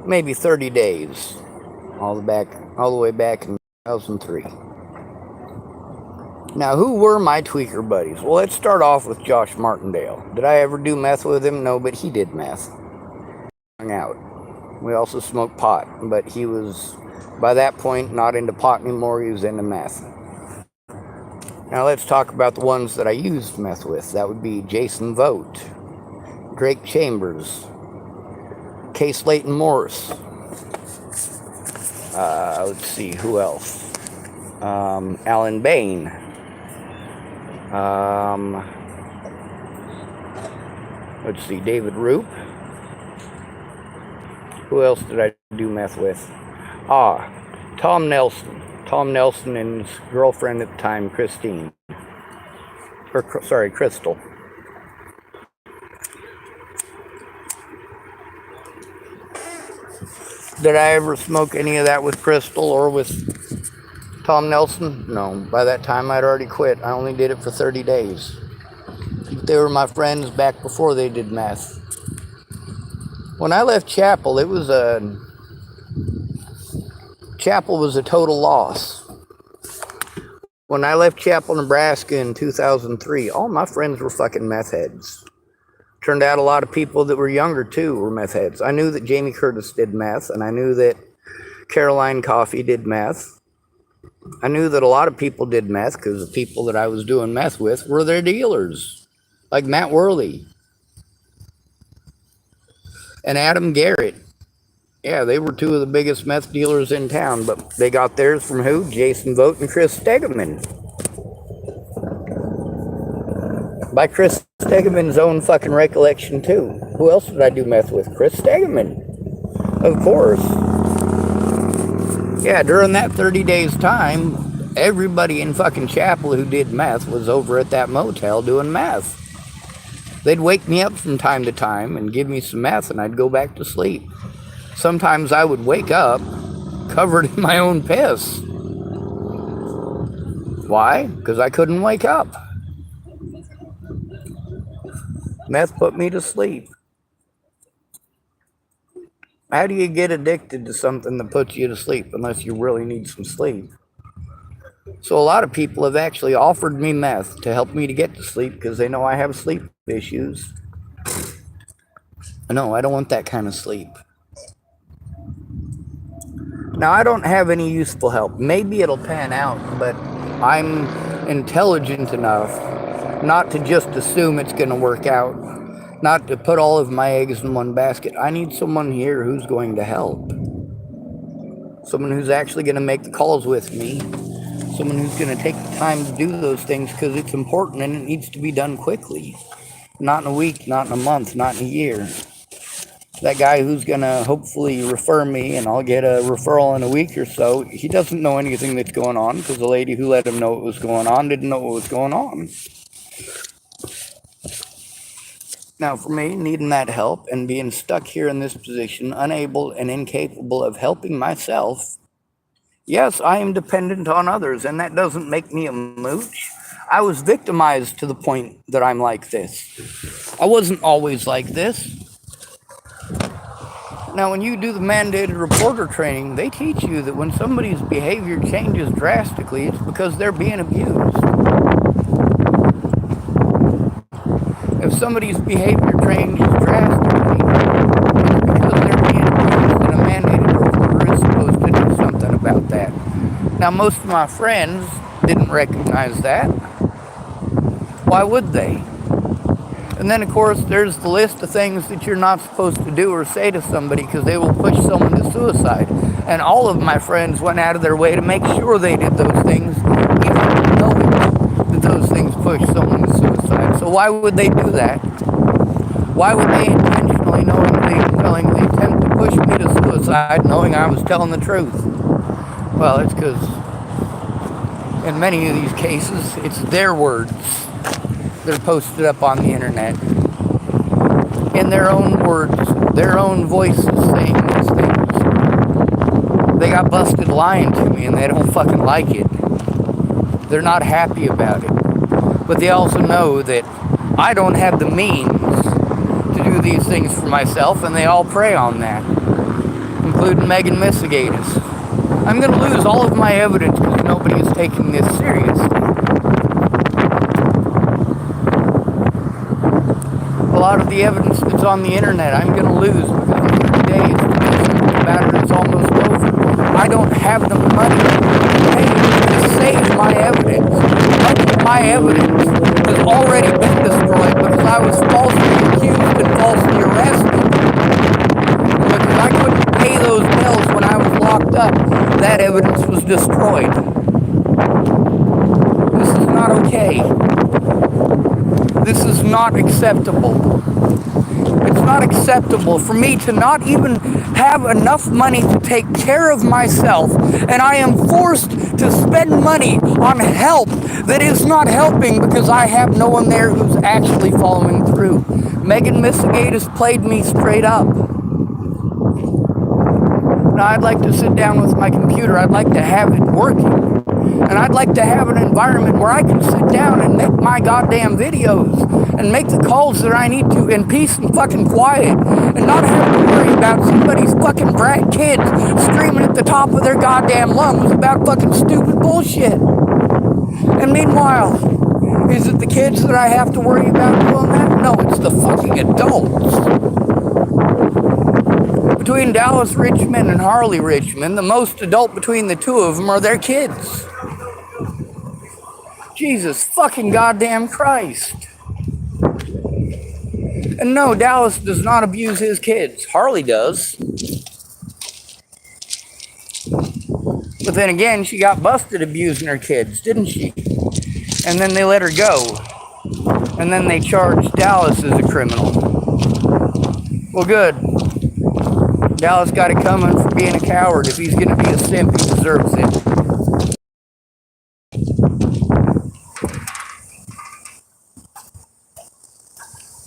maybe 30 days, all the way back in 2003. Now, who were my tweaker buddies? Well, let's start off with Josh Martindale. Did I ever do meth with him? No, but he did meth. Hung out. We also smoked pot, but he was, by that point, not into pot anymore. He was into meth. Now, let's talk about the ones that I used meth with. That would be Jason Vogt, Drake Chambers, K. Slayton Morris. Let's see, who else? Alan Bain. Let's see, David Roop. Who else did I do meth with? Tom Nelson. Tom Nelson and his girlfriend at the time, Crystal. Did I ever smoke any of that with Crystal or with Tom Nelson? No. By that time, I'd already quit. I only did it for 30 days. They were my friends back before they did meth. When I left Chapel, Chapel was a total loss. When I left Chapel, Nebraska in 2003, all my friends were fucking meth heads. Turned out a lot of people that were younger, too, were meth heads. I knew that Jamie Curtis did meth, and I knew that Caroline Coffey did meth. I knew that a lot of people did meth because the people that I was doing meth with were their dealers, like Matt Worley and Adam Garrett. Yeah, they were two of the biggest meth dealers in town, but they got theirs from who? Jason Vogt and Chris Stegeman. By Chris Stegeman's own fucking recollection, too. Who else did I do meth with? Chris Stegeman. Of course. Yeah, during that 30 days time, everybody in fucking Chapel who did meth was over at that motel doing meth. They'd wake me up from time to time and give me some meth, and I'd go back to sleep. Sometimes I would wake up covered in my own piss. Why? Because I couldn't wake up. Meth put me to sleep. How do you get addicted to something that puts you to sleep unless you really need some sleep? So a lot of people have actually offered me meth to help me to get to sleep because they know I have sleep issues. No, I don't want that kind of sleep. Now, I don't have any useful help. Maybe it'll pan out, but I'm intelligent enough not to just assume it's going to work out, not to put all of my eggs in one basket. I need someone here who's going to help. Someone who's actually going to make the calls with me. Someone who's going to take the time to do those things because it's important and it needs to be done quickly. Not in a week, not in a month, not in a year. That guy who's going to hopefully refer me and I'll get a referral in a week or so, he doesn't know anything that's going on because the lady who let him know what was going on didn't know what was going on. Now, for me, needing that help and being stuck here in this position, unable and incapable of helping myself, yes, I am dependent on others, and that doesn't make me a mooch. I was victimized to the point that I'm like this. I wasn't always like this. Now, when you do the mandated reporter training, they teach you that when somebody's behavior changes drastically, it's because they're being abused. If somebody's behavior changes drastically, it's because they're being abused, and a mandated reporter is supposed to do something about that. Now, most of my friends didn't recognize that. Why would they? And then, of course, there's the list of things that you're not supposed to do or say to somebody because they will push someone to suicide. And all of my friends went out of their way to make sure they did those things, even knowing that those things push someone to suicide. So why would they do that? Why would they intentionally, knowingly, and willingly attempt to push me to suicide knowing I was telling the truth? Well, it's because in many of these cases, it's their words. They're posted up on the internet in their own words, their own voices saying these things. They got busted lying to me and they don't fucking like it. They're not happy about it. But they also know that I don't have the means to do these things for myself, and they all prey on that. including Megan Misigatus. I'm going to lose all of my evidence because nobody is taking this seriously. A lot of the evidence that's on the internet I'm going to lose because here today the matter is almost over. I don't have the money to pay to save my evidence. Much of my evidence has already been destroyed because I was falsely accused and falsely arrested. Because I couldn't pay those bills when I was locked up, that evidence was destroyed. This is not okay. This is not acceptable. It's not acceptable for me to not even have enough money to take care of myself, and I am forced to spend money on help that is not helping because I have no one there who's actually following through. Megan Misigatus played me straight up. Now, I'd like to sit down with my computer. I'd like to have it working. And I'd like to have an environment where I can sit down and make my goddamn videos and make the calls that I need to in peace and fucking quiet and not have to worry about somebody's fucking brat kids screaming at the top of their goddamn lungs about fucking stupid bullshit. And meanwhile, is it the kids that I have to worry about doing that? No, it's the fucking adults. Between Dallas Richmond and Harley Richmond, the most adult between the two of them are their kids. Jesus fucking goddamn Christ. And no, Dallas does not abuse his kids. Harley does. But then again, she got busted abusing her kids, didn't she? And then they let her go. And then they charged Dallas as a criminal. Well, good. Dallas got it coming for being a coward. If he's going to be a simp, he deserves it.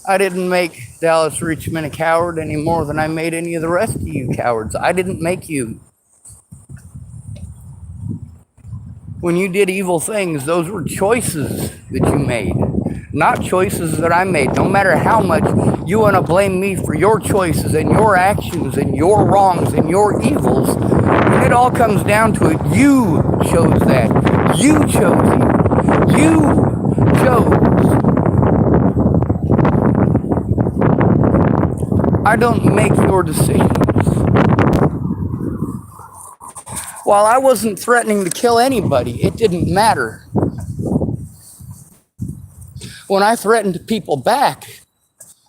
I didn't make Dallas Richmond a coward any more than I made any of the rest of you cowards. I didn't make you. When you did evil things, those were choices that you made, not choices that I made. No matter how much you want to blame me for your choices and your actions and your wrongs and your evils, when it all comes down to it, you chose that. You chose it. You chose. I don't make your decisions. While I wasn't threatening to kill anybody, it didn't matter. When I threatened people back,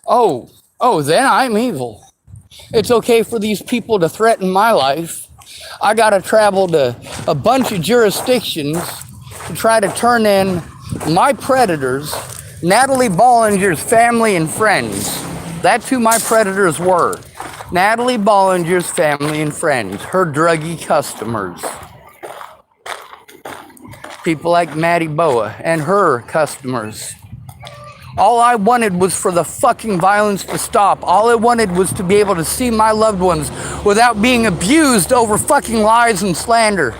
oh, then I'm evil. It's okay for these people to threaten my life. I gotta travel to a bunch of jurisdictions to try to turn in my predators, Natalie Bollinger's family and friends. That's who my predators were. Natalie Bollinger's family and friends, her druggy customers. People like Maddie Boa and her customers. All I wanted was for the fucking violence to stop. All I wanted was to be able to see my loved ones without being abused over fucking lies and slander.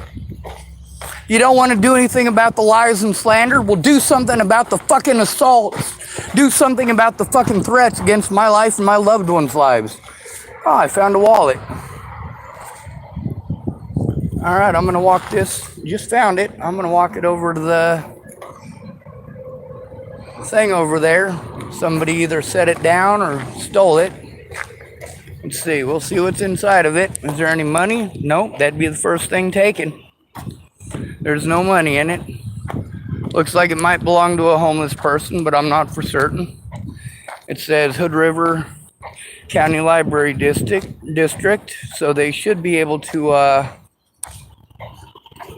You don't want to do anything about the lies and slander? Well, do something about the fucking assaults. Do something about the fucking threats against my life and my loved ones' lives. Oh, I found a wallet. All right, I'm going to walk this. Just found it. I'm going to walk it over to the thing over there. Somebody either set it down or stole it. Let's see. We'll see what's inside of it. Is there any money? Nope. That'd be the first thing taken. There's no money in it. Looks like it might belong to a homeless person, but I'm not for certain. It says Hood River County Library District, so they should be able to,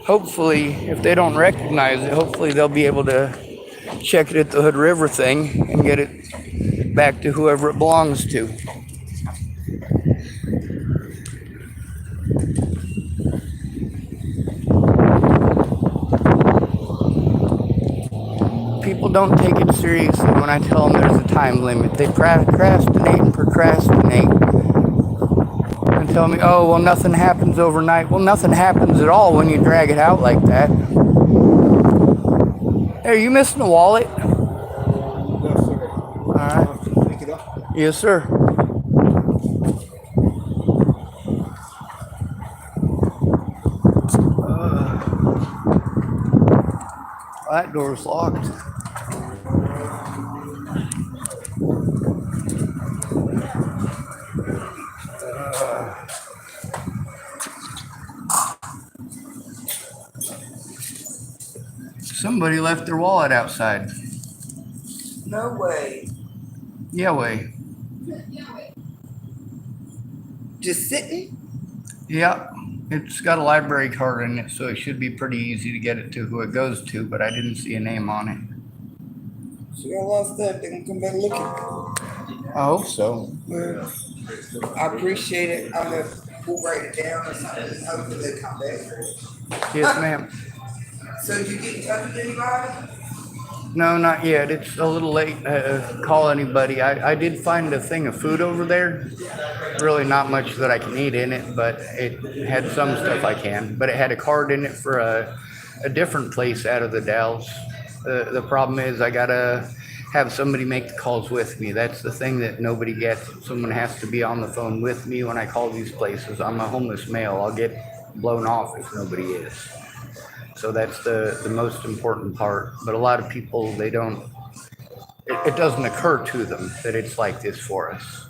hopefully, if they don't recognize it, hopefully they'll be able to check it at the Hood River thing and get it back to whoever it belongs to. People don't take it seriously when I tell them there's a time limit. They procrastinate and procrastinate and tell me, oh, well, nothing happens overnight. Well, nothing happens at all when you drag it out like that. Hey, are you missing a wallet? No, sir. All right. Pick it up. Yes, sir. that door's locked. Somebody left their wallet outside. No way. Yeah, way. Just sitting? Yeah, it's got a library card in it, so it should be pretty easy to get it to who it goes to, but I didn't see a name on it. So I lost that. They can come back looking. I hope so. Well, I appreciate it. I'm gonna write it down or something and hopefully they come back for it. Yes, ma'am. So did you get in touch with anybody? No, not yet. It's a little late to call anybody. I did find a thing of food over there. Really not much that I can eat in it, but it had some stuff I can. But it had a card in it for a different place out of the Dalles. The problem is I gotta have somebody make the calls with me. That's the thing that nobody gets. Someone has to be on the phone with me when I call these places. I'm a homeless male. I'll get blown off if nobody is. So that's the most important part. But a lot of people, they don't, it doesn't occur to them that it's like this for us.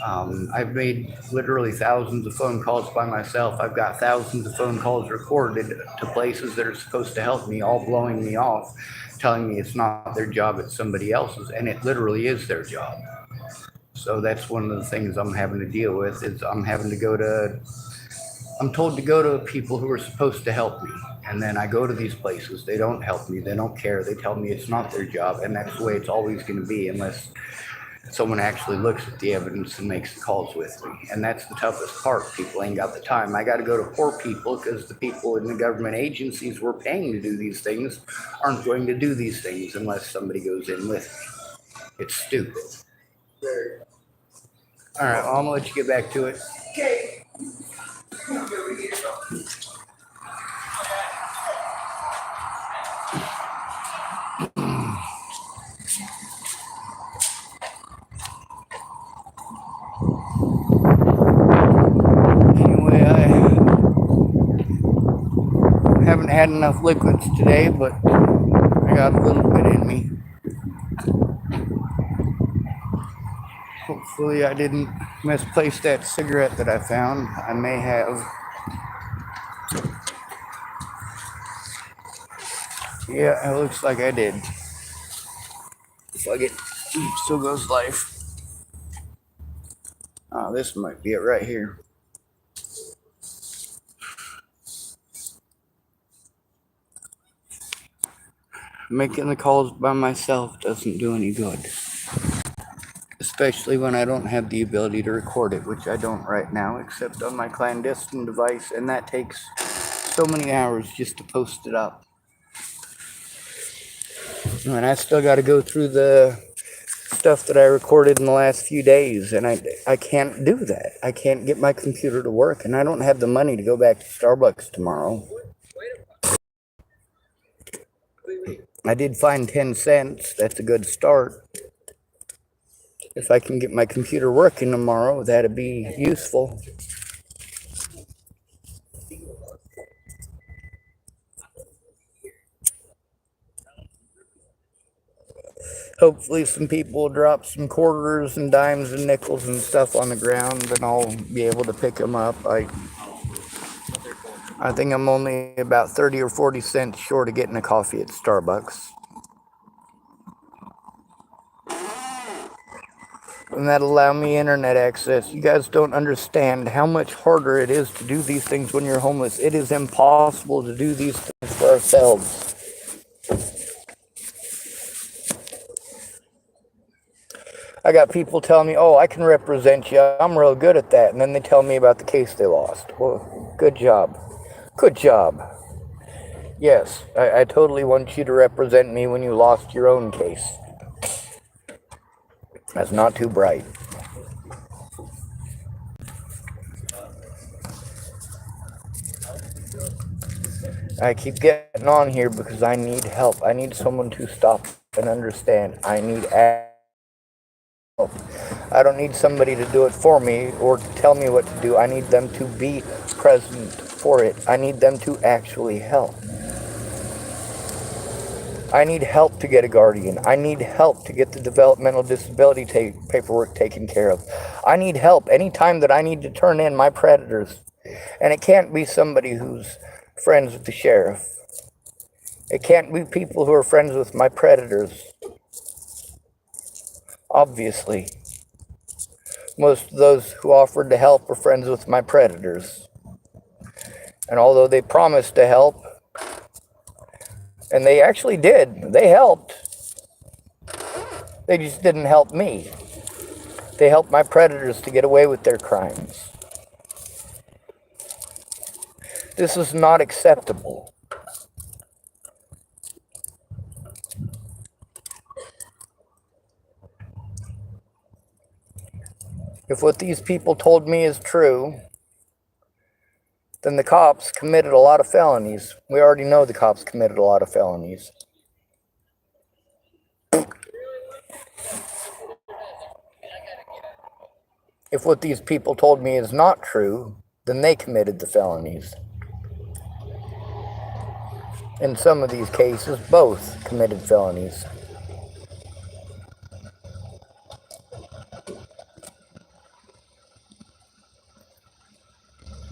I've made literally thousands of phone calls by myself. I've got thousands of phone calls recorded to places that are supposed to help me, all blowing me off, telling me it's not their job, it's somebody else's, and it literally is their job. So that's one of the things I'm having to deal with is I'm told to go to people who are supposed to help me. And then I go to these places, they don't help me, they don't care, they tell me it's not their job, and that's the way it's always going to be unless someone actually looks at the evidence and makes the calls with me. And that's the toughest part. People ain't got the time. I got to go to poor people because the people in the government agencies we're paying to do these things aren't going to do these things unless somebody goes in with me. It's stupid. All right, well, I'm going to let you get back to it. Okay. Anyway, I haven't had enough liquids today, but I got a little bit in me. Hopefully I didn't misplace that cigarette that I found. I may have. Yeah, it looks like I did. Fuck it. Still goes life. Oh, this might be it right here. Making the calls by myself doesn't do any good. Especially when I don't have the ability to record it, which I don't right now, except on my clandestine device, and that takes so many hours just to post it up. And I still got to go through the stuff that I recorded in the last few days, and I can't do that. I can't get my computer to work, and I don't have the money to go back to Starbucks tomorrow. I did find 10 cents. That's a good start. If I can get my computer working tomorrow, that'd be useful. Hopefully some people will drop some quarters and dimes and nickels and stuff on the ground, and I'll be able to pick them up. I think I'm only about 30 or 40 cents short of getting a coffee at Starbucks. And that'll allow me internet access. You guys don't understand how much harder it is to do these things when you're homeless. It is impossible to do these things for ourselves. I got people telling me, oh, I can represent you. I'm real good at that. And then they tell me about the case they lost. Well, good job. Good job. Yes, I totally want you to represent me when you lost your own case. That's not too bright. I keep getting on here because I need help. I need someone to stop and understand. I need help. I don't need somebody to do it for me or to tell me what to do. I need them to be present for it. I need them to actually help. I need help to get a guardian. I need help to get the developmental disability paperwork taken care of. I need help anytime that I need to turn in my predators. And it can't be somebody who's friends with the sheriff. It can't be people who are friends with my predators. Obviously. Most of those who offered to help are friends with my predators. And although they promised to help, and they actually did, they helped. They just didn't help me. They helped my predators to get away with their crimes. This is not acceptable. If what these people told me is true, then the cops committed a lot of felonies. We already know the cops committed a lot of felonies. If what these people told me is not true, then they committed the felonies. In some of these cases, both committed felonies.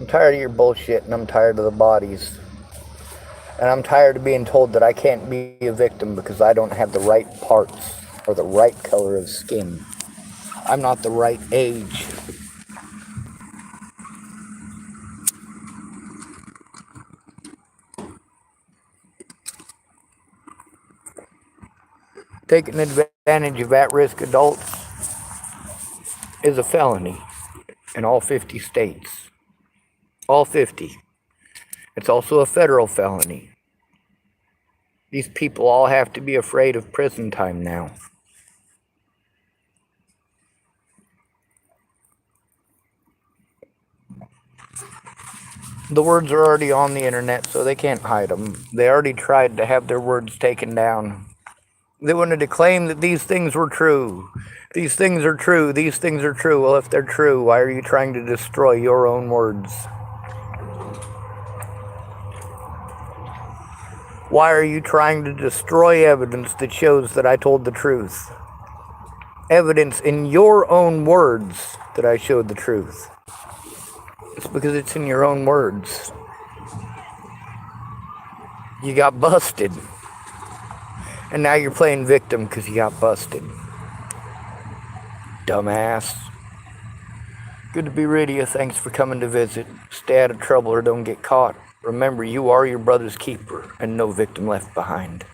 I'm tired of your bullshit, and I'm tired of the bodies. And I'm tired of being told that I can't be a victim because I don't have the right parts or the right color of skin. I'm not the right age. Taking advantage of at-risk adults is a felony in all 50 states. All 50. It's also a federal felony. These people all have to be afraid of prison time now. The words are already on the internet, so they can't hide them. They already tried to have their words taken down. They wanted to claim that these things were true. These things are true. These things are true. Well, if they're true, why are you trying to destroy your own words? Why are you trying to destroy evidence that shows that I told the truth? Evidence in your own words that I showed the truth. It's because it's in your own words. You got busted. And now you're playing victim because you got busted. Dumbass. Good to be rid of you. Thanks for coming to visit. Stay out of trouble or don't get caught. Remember, you are your brother's keeper and no victim left behind.